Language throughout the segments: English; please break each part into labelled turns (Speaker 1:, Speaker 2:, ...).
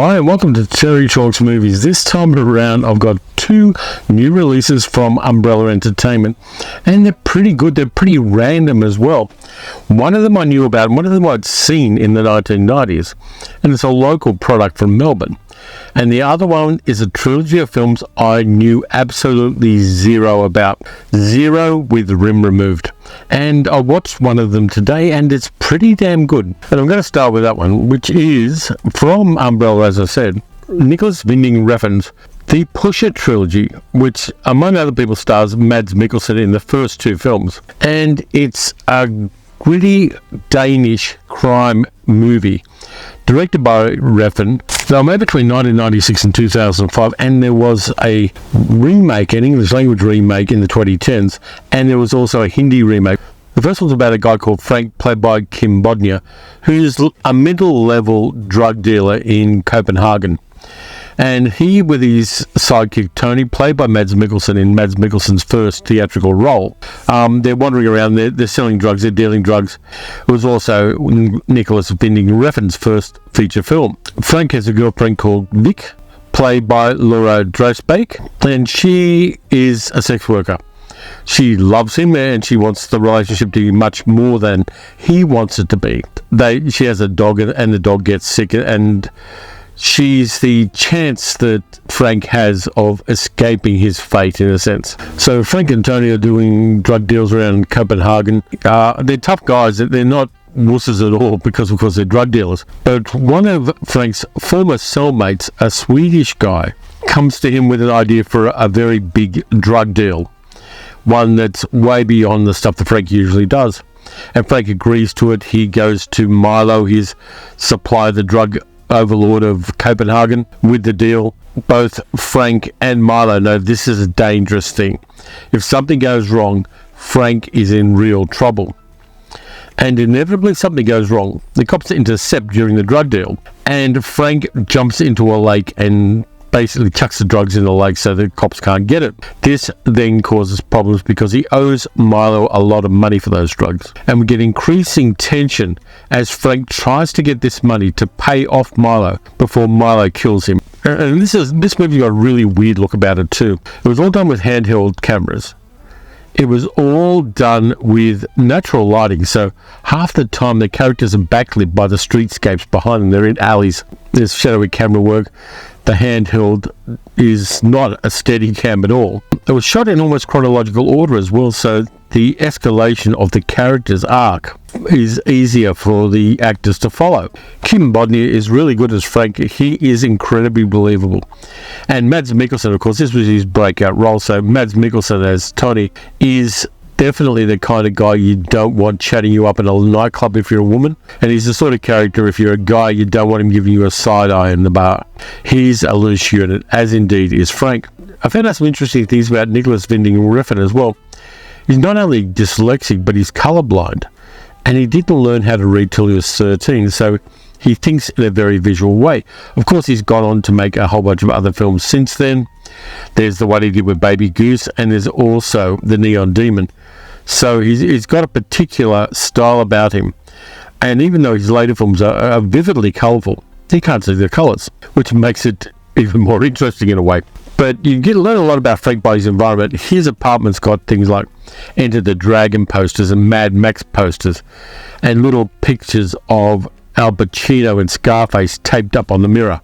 Speaker 1: Hi and welcome to Terry Talks Movies. This time around I've got two new releases from Umbrella Entertainment and they're pretty good, they're pretty random as well. One of them I knew about and one of them I'd seen in the 1990s, and it's a local product from Melbourne. And the other one is a trilogy of films I knew absolutely zero about. Zero with the rim removed. And I watched one of them today and it's pretty damn good. And I'm going to start with that one, which is from Umbrella, as I said, Nicholas Winding Refn's The Pusher Trilogy, which among other people stars Mads Mikkelsen in the first two films. And it's a gritty Danish crime movie directed by Refn. They made between 1996 and 2005, and there was a remake, an English language remake in the 2010s, and there was also a Hindi remake. The first one's about a guy called Frank, played by Kim Bodnia, who's a middle-level drug dealer in Copenhagen. And he, with his sidekick Tony, played by Mads Mikkelsen in Mads Mikkelsen's first theatrical role, they're wandering around, they're selling drugs, they're dealing drugs. It was also Nicholas Winding Refn's first feature film. Frank has a girlfriend called Vic, played by Laura Drosbach, and she is a sex worker. She loves him and she wants the relationship to be much more than he wants it to be. She has a dog and the dog gets sick, and she's the chance that Frank has of escaping his fate, in a sense. So Frank and Tony are doing drug deals around Copenhagen. They're tough guys. They're not wusses at all because, of course, they're drug dealers. But one of Frank's former cellmates, a Swedish guy, comes to him with an idea for a very big drug deal. One that's way beyond the stuff that Frank usually does. And Frank agrees to it. He goes to Milo, his supplier, the drug overlord of Copenhagen, with the deal. Both Frank and Milo know this is a dangerous thing. If something goes wrong, Frank is in real trouble. And inevitably something goes wrong. The cops intercept during the drug deal, and Frank jumps into a lake and basically chucks the drugs in the lake so the cops can't get it. This then causes problems because he owes Milo a lot of money for those drugs. And we get increasing tension as Frank tries to get this money to pay off Milo before Milo kills him. And this movie got a really weird look about it too. It was all done with handheld cameras. It was all done with natural lighting, so half the time the characters are backlit by the streetscapes behind them. They're in alleys. There's shadowy camera work. The handheld is not a steady cam at all. It was shot in almost chronological order as well, so the escalation of the character's arc is easier for the actors to follow. Kim Bodnia is really good as Frank. He is incredibly believable. And Mads Mikkelsen, of course, this was his breakout role, so Mads Mikkelsen as Tony is definitely the kind of guy you don't want chatting you up in a nightclub if you're a woman. And he's the sort of character, if you're a guy, you don't want him giving you a side eye in the bar. He's a loose unit, as indeed is Frank. I found out some interesting things about Nicholas Winding Refn as well. He's not only dyslexic, but he's colourblind. And he didn't learn how to read till he was 13, so he thinks in a very visual way. Of course, he's gone on to make a whole bunch of other films since then. There's the one he did with Baby Goose, and there's also The Neon Demon. So he's got a particular style about him. And even though his later films are vividly colourful, he can't see the colours, which makes it even more interesting in a way. But you learn a lot about Frank by his environment. His apartment's got things like Enter the Dragon posters and Mad Max posters and little pictures of Al Pacino and Scarface taped up on the mirror.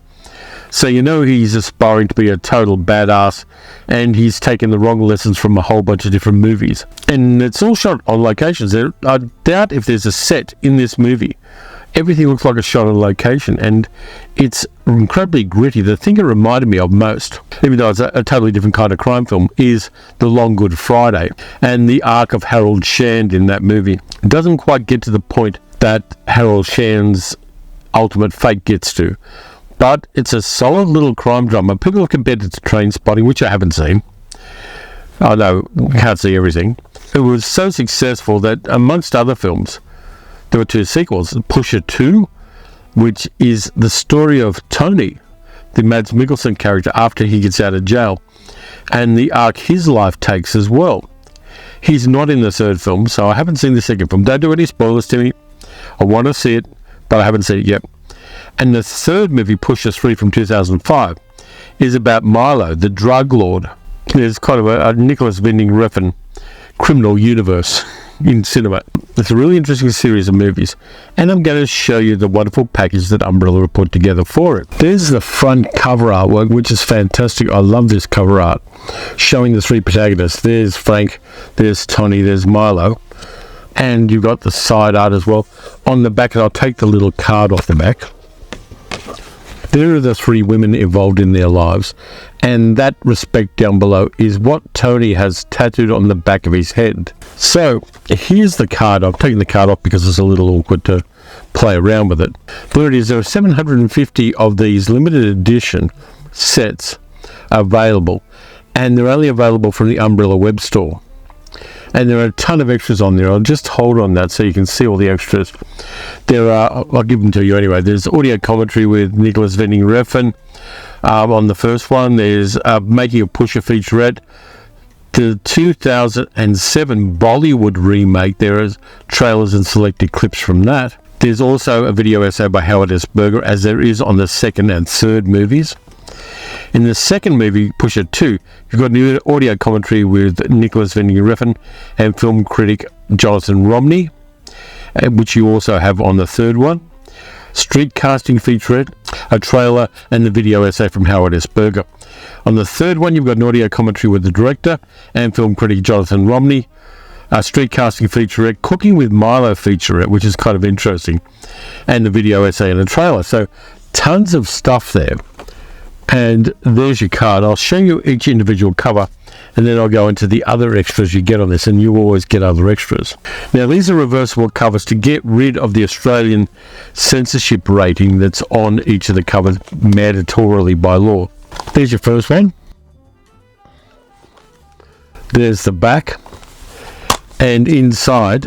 Speaker 1: So you know he's aspiring to be a total badass, and he's taken the wrong lessons from a whole bunch of different movies. And it's all shot on locations. I doubt if there's a set in this movie. Everything looks like a shot on location, and it's incredibly gritty. The thing it reminded me of most, even though it's a totally different kind of crime film, is The Long Good Friday and the arc of Harold Shand in that movie. It doesn't quite get to the point that Harold Shand's ultimate fate gets to. But it's a solid little crime drama. People have compared it to Trainspotting, which I haven't seen. I know, can't see everything. It was so successful that, amongst other films, there were two sequels. Pusher 2, which is the story of Tony, the Mads Mikkelsen character, after he gets out of jail, and the arc his life takes as well. He's not in the third film, so I haven't seen the second film. Don't do any spoilers to me. I want to see it, but I haven't seen it yet. And the third movie, Pusher 3 from 2005, is about Milo, the drug lord. There's kind of a Nicholas Winding Refn criminal universe in cinema. It's a really interesting series of movies, and I'm going to show you the wonderful package that Umbrella have put together for it. There's the front cover artwork, which is fantastic. I love this cover art, showing the three protagonists. There's Frank, there's Tony, there's Milo, and you've got the side art as well. On the back, and I'll take the little card off the back, there are the three women involved in their lives, and that respect down below is what Tony has tattooed on the back of his head. So here's the card. I've taken the card off because it's a little awkward to play around with it. There it is. There are 750 of these limited edition sets available, and they're only available from the Umbrella web store. And there are a ton of extras on there. I'll just hold on that so you can see all the extras. There are, I'll give them to you anyway. There's audio commentary with Nicholas Winding Refn on the first one. There's Making a Pusher featurette. The 2007 Bollywood remake. There is trailers and selected clips from that. There's also a video essay by Howard S. Berger, as there is on the second and third movies. In the second movie, Pusher 2, you've got new audio commentary with Nicholas Winding Refn and film critic Jonathan Romney, which you also have on the third one. Street casting featurette, a trailer, and the video essay from Howard S. Berger. On the third one, you've got an audio commentary with the director and film critic Jonathan Romney, a street casting featurette, Cooking with Milo featurette, which is kind of interesting, and the video essay and a trailer. So tons of stuff there. And there's your card. I'll show you each individual cover, and then I'll go into the other extras you get on this, and you always get other extras. Now, these are reversible covers to get rid of the Australian censorship rating that's on each of the covers mandatorily by law. There's your first one. There's the back. And inside,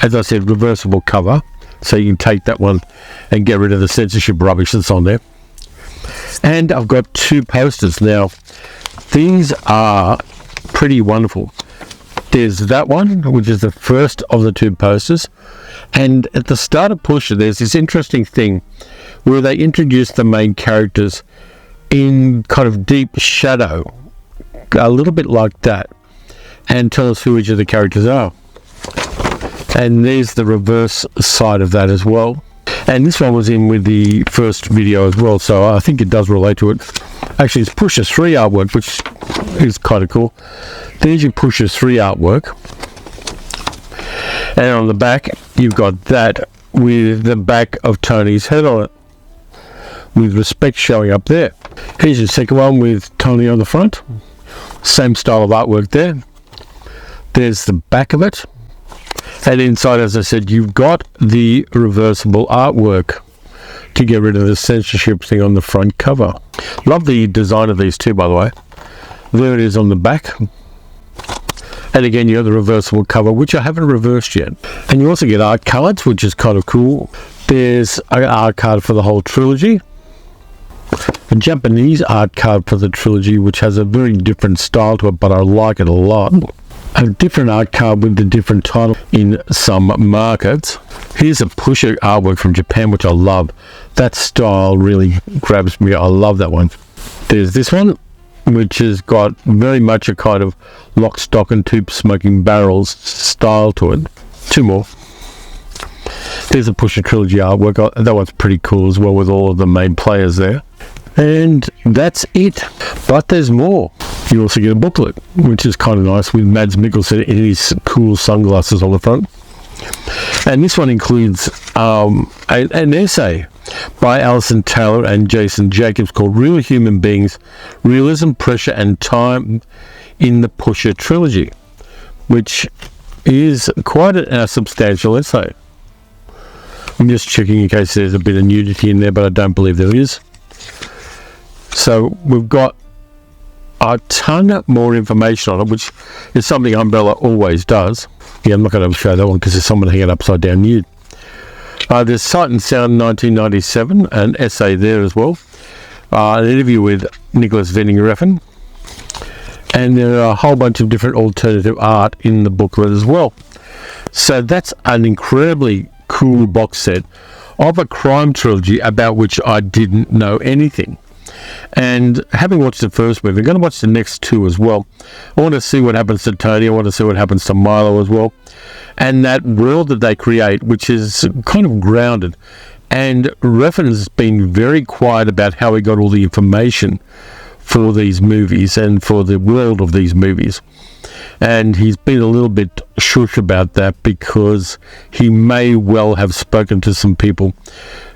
Speaker 1: as I said, reversible cover, so you can take that one and get rid of the censorship rubbish that's on there. And I've got two posters. Now, these are pretty wonderful. There's that one, which is the first of the two posters. And at the start of Pusher, there's this interesting thing where they introduce the main characters in kind of deep shadow, a little bit like that, and tell us who each of the characters are. And there's the reverse side of that as well. And this one was in with the first video as well, so I think it does relate to it. Actually, it's Pusher 3 artwork, which is kind of cool. There's your Pusher 3 artwork. And on the back, you've got that with the back of Tony's head on it, with respect showing up there. Here's your second one with Tony on the front. Same style of artwork there. There's the back of it. And inside, as I said, you've got the reversible artwork to get rid of the censorship thing on the front cover. Love the design of these too, by the way. There it is on the back. And again, you have the reversible cover, which I haven't reversed yet. And you also get art cards, which is kind of cool. There's an art card for the whole trilogy. A Japanese art card for the trilogy, which has a very different style to it, but I like it a lot. A different art card with the different title in some markets. Here's a Pusher artwork from Japan, which I love. That style really grabs me. I love that one. There's this one, which has got very much a kind of lock, stock and two smoking barrels style to it. Two more. There's a Pusher Trilogy artwork. That one's pretty cool as well, with all of the main players there. And that's it. But there's more. You also get a booklet, which is kind of nice, with Mads Mikkelsen in his cool sunglasses on the front. And this one includes an essay by Alison Taylor and Jason Jacobs called Real Human Beings, Realism, Pressure and Time in the Pusher Trilogy, which is quite a substantial essay. I'm just checking in case there's a bit of nudity in there, but I don't believe there is. So we've got a ton more information on it, which is something Umbrella always does. Yeah, I'm not going to show that one because there's someone hanging upside down nude. There's Sight and Sound 1997, an essay there as well. An interview with Nicholas Winding Refn. And there are a whole bunch of different alternative art in the booklet as well. So that's an incredibly cool box set of a crime trilogy about which I didn't know anything. And having watched the first movie, I'm going to watch the next two as well. I want to see what happens to Tony. I want to see what happens to Milo as well. And that world that they create, which is kind of grounded. And Refn's been very quiet about how he got all the information for these movies and for the world of these movies. And he's been a little bit shush about that because he may well have spoken to some people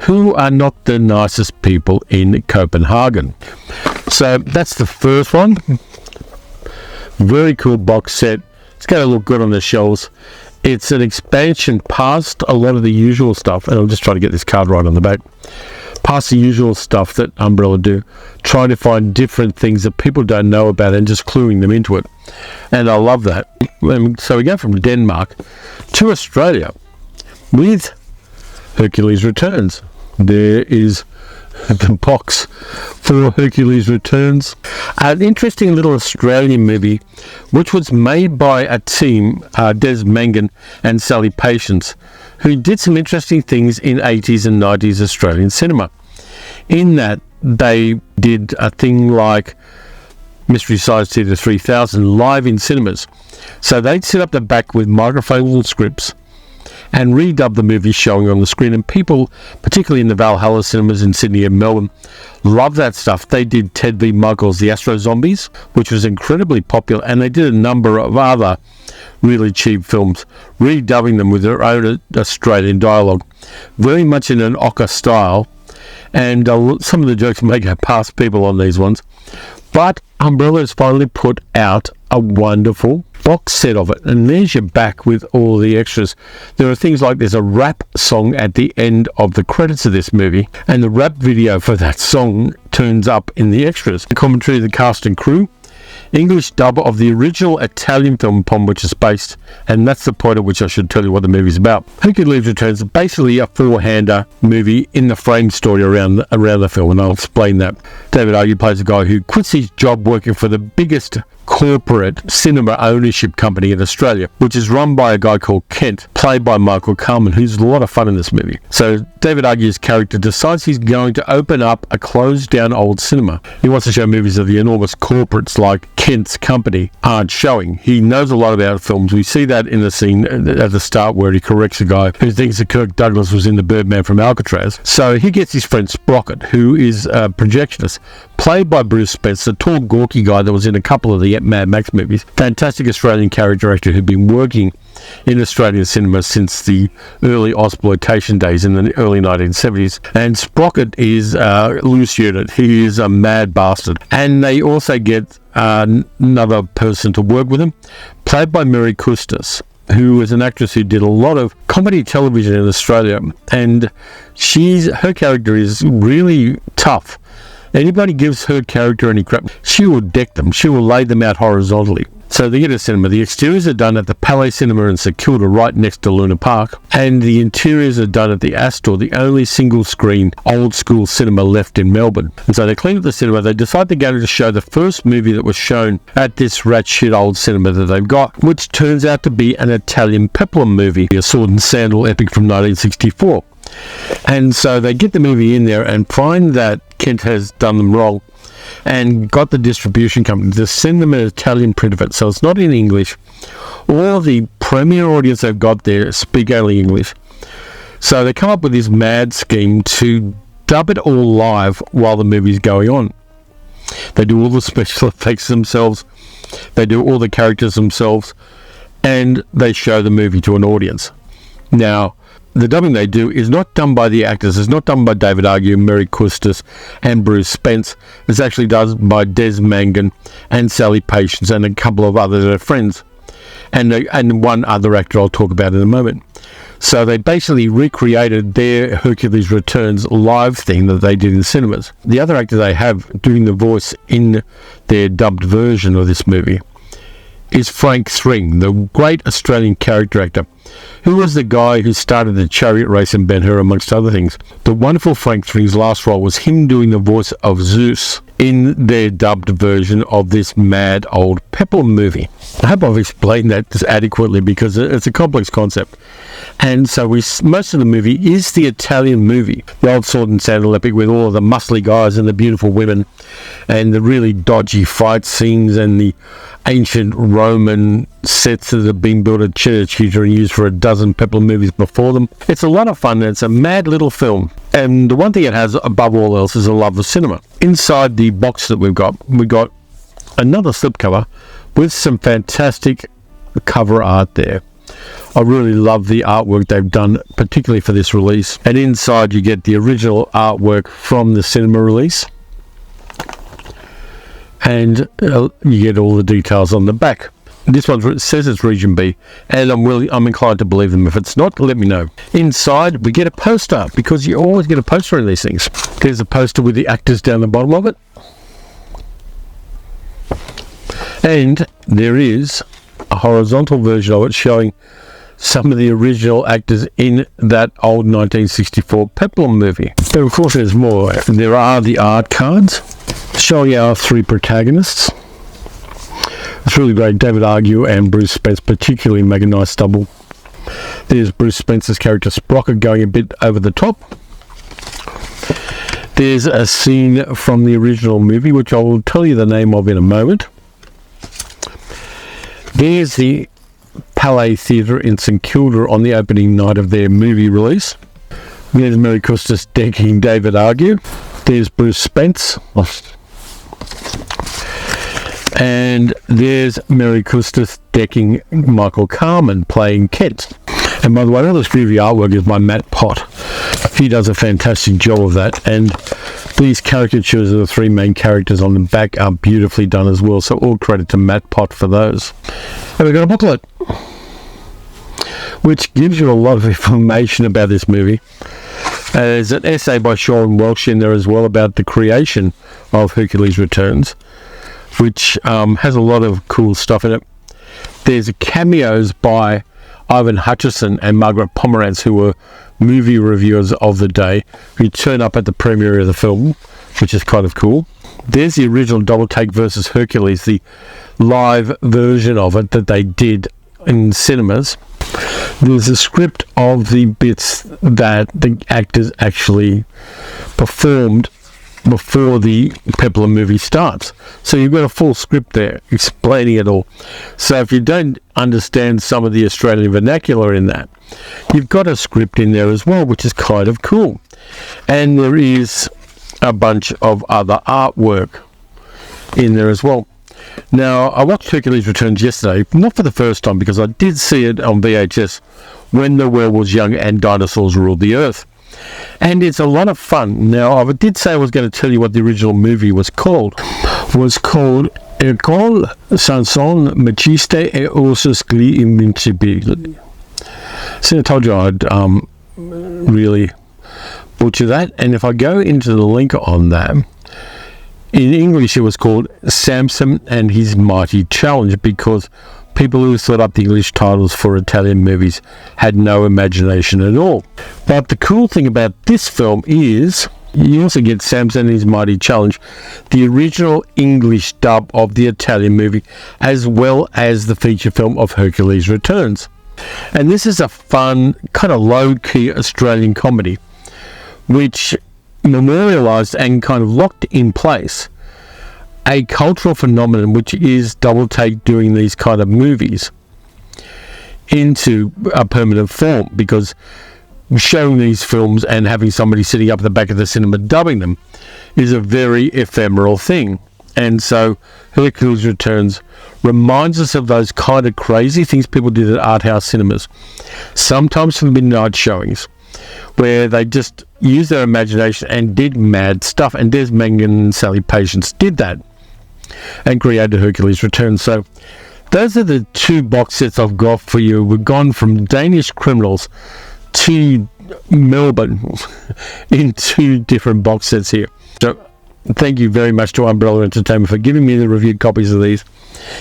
Speaker 1: who are not the nicest people in Copenhagen. So that's the first one. Very cool box set. It's going to look good on the shelves. It's an expansion past a lot of the usual stuff, and I'm just trying to get this card right on the back. Past the usual stuff that Umbrella do, trying to find different things that people don't know about and just cluing them into it. And I love that. So we go from Denmark to Australia with Hercules Returns. There is the box for Hercules Returns. An interesting little Australian movie which was made by a team, Des Mangan and Sally Patience, who did some interesting things in 80s and 90s Australian cinema. In that they did a thing like Mystery Science Theatre 3000 live in cinemas. So they'd sit up the back with microphones and scripts and redub the movie showing on the screen, and people, particularly in the Valhalla cinemas in Sydney and Melbourne, love that stuff. They did Ted V. Michael's The Astro Zombies, which was incredibly popular, and they did a number of other really cheap films, redubbing them with their own Australian dialogue, very much in an ochre style, and some of the jokes may go past people on these ones. But Umbrella has finally put out a wonderful box set of it, and there's your back with all the extras. There are things like there's a rap song at the end of the credits of this movie, and the rap video for that song turns up in the extras. The commentary of the cast and crew, English dub of the original Italian film upon which it's based, and that's the point at which I should tell you what the movie's about. Hercules Returns is basically a four-hander movie in the frame story around the film, and I'll explain that. David Argue plays a guy who quits his job working for the biggest corporate cinema ownership company in Australia, which is run by a guy called Kent, played by Michael Carman, who's a lot of fun in this movie. So David Argue's character decides he's going to open up a closed down old cinema. He wants to show movies that the enormous corporates like Kent's company aren't showing. He knows a lot about films. We see that in the scene at the start where he corrects a guy who thinks that Kirk Douglas was in The Birdman from Alcatraz. So he gets his friend Sprocket, who is a projectionist, played by Bruce Spence, a tall, gawky guy that was in a couple of the Mad Max movies. Fantastic Australian character actor who'd been working in Australian cinema since the early Ozploitation days in the early 1970s. And Sprocket is loose unit. He is a mad bastard. And they also get another person to work with him, played by Mary Custis, who is an actress who did a lot of comedy television in Australia. And her character is really tough. Anybody gives her character any crap, she will deck them. She will lay them out horizontally. So they get a cinema. The exteriors are done at the Palais Cinema in St Kilda, right next to Luna Park, and the interiors are done at the Astor, the only single-screen old-school cinema left in Melbourne. And so they clean up the cinema. They decide they're going to show the first movie that was shown at this rat shit old cinema that they've got, which turns out to be an Italian peplum movie, a sword and sandal epic from 1964. And so they get the movie in there and find that Kent has done them wrong and got the distribution company to send them an Italian print of it, so it's not in English. All the premier audience they've got there speak only English. So they come up with this mad scheme to dub it all live while the movie's going on. They do all the special effects themselves, they do all the characters themselves, and they show the movie to an audience. Now, the dubbing they do is not done by the actors. It's not done by David Argue, Mary Custis, and Bruce Spence. It's actually done by Des Mangan and Sally Patience and a couple of other their friends, and one other actor I'll talk about in a moment. So they basically recreated their Hercules Returns live thing that they did in cinemas. The other actor they have doing the voice in their dubbed version of this movie is Frank Thring, the great Australian character actor, who was the guy who started the chariot race in Ben-Hur, amongst other things. The wonderful Frank Thring's last role was him doing the voice of Zeus in their dubbed version of this mad old peplum movie. I hope I've explained that adequately because it's a complex concept. And so most of the movie is the Italian movie, the old sword and sandal epic with all of the muscly guys and the beautiful women and the really dodgy fight scenes and the ancient Roman sets that have been built at Cinecittà and used for a dozen peplum movies before them. It's a lot of fun, and it's a mad little film. And the one thing it has above all else is a love of cinema. Inside the box that we've got another slipcover with some fantastic cover art there. I really love the artwork they've done, particularly for this release. And inside you get the original artwork from the cinema release. And you get all the details on the back. This one says it's Region B, and I'm inclined to believe them. If it's not, let me know. Inside, we get a poster, because you always get a poster in these things. There's a poster with the actors down the bottom of it. And there is a horizontal version of it showing some of the original actors in that old 1964 peplum movie. But of course there's more. There are the art cards showing our three protagonists. It's really great. David Argue and Bruce Spence particularly make a nice double. There's Bruce Spence's character Sprocket going a bit over the top. There's a scene from the original movie, which I will tell you the name of in a moment. There's the Palais Theatre in St Kilda on the opening night of their movie release. There's Mary Custis decking David Argue. There's Bruce Spence. And there's Mary Custis decking Michael Carmen playing Kent. And by the way, all this movie artwork is by Matt Pott. He does a fantastic job of that. And these caricatures of the three main characters on the back are beautifully done as well. So all credit to Matt Pott for those. And we've got a booklet, which gives you a lot of information about this movie. There's an essay by Sean Welsh in there as well about the creation of Hercules Returns, which has a lot of cool stuff in it. There's cameos by Ivan Hutchison and Margaret Pomerantz, who were movie reviewers of the day, who turn up at the premiere of the film, which is kind of cool. There's the original Double Take versus Hercules, the live version of it that they did in cinemas. There's a script of the bits that the actors actually performed before the peplum movie starts. So you've got a full script there explaining it all. So if you don't understand some of the Australian vernacular in that, you've got a script in there as well, which is kind of cool. And there is a bunch of other artwork in there as well. Now, I watched Hercules Returns yesterday, not for the first time, because I did see it on VHS when the world was young and dinosaurs ruled the earth. And it's a lot of fun. Now, I did say I was going to tell you what the original movie was called. It was called Hercule Sanson Machiste et Ursus Gli Invincibili. So I told you I'd really butcher that. And if I go into the link on that, in English it was called Samson and His Mighty Challenge, because people who thought up the English titles for Italian movies had no imagination at all. But the cool thing about this film is you also get Samson and His Mighty Challenge, the original English dub of the Italian movie, as well as the feature film of Hercules Returns. And this is a fun, kind of low-key Australian comedy, which memorialised and kind of locked in place a cultural phenomenon, which is Double Take doing these kind of movies into a permanent form, because showing these films and having somebody sitting up at the back of the cinema dubbing them is a very ephemeral thing. And so Hercules Returns reminds us of those kind of crazy things people did at art house cinemas, sometimes for midnight showings, where they just used their imagination and did mad stuff. And Des Mangan and Sally Patience did that and created Hercules Returns. So those are the two box sets I've got for you. We've gone from Danish Criminals to Melbourne in two different box sets here. So thank you very much to Umbrella Entertainment for giving me the reviewed copies of these.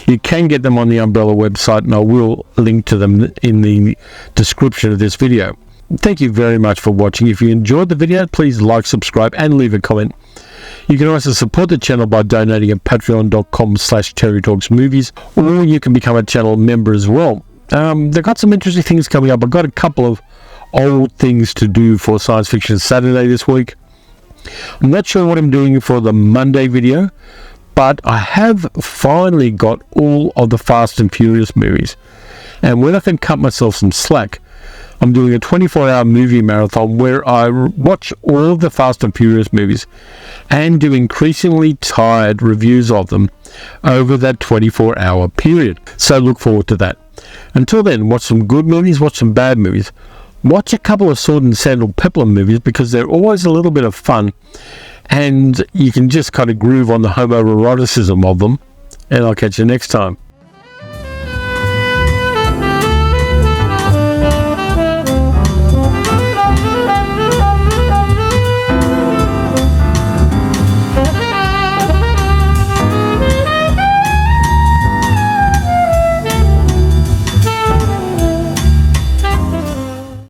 Speaker 1: You can get them on the Umbrella website, and I will link to them in the description of this video. Thank you very much for watching. If you enjoyed the video, please like, subscribe, and leave a comment. You can also support the channel by donating at patreon.com/terrytalksmovies, or you can become a channel member as well. They've got some interesting things coming up. I've got a couple of old things to do for Science Fiction Saturday this week. I'm not sure what I'm doing for the Monday video, but I have finally got all of the Fast and Furious movies. And when I can cut myself some slack, I'm doing a 24-hour movie marathon where I watch all of the Fast and Furious movies and do increasingly tired reviews of them over that 24-hour period. So look forward to that. Until then, watch some good movies, watch some bad movies. Watch a couple of Sword and Sandal Peplum movies because they're always a little bit of fun and you can just kind of groove on the homoeroticism of them. And I'll catch you next time.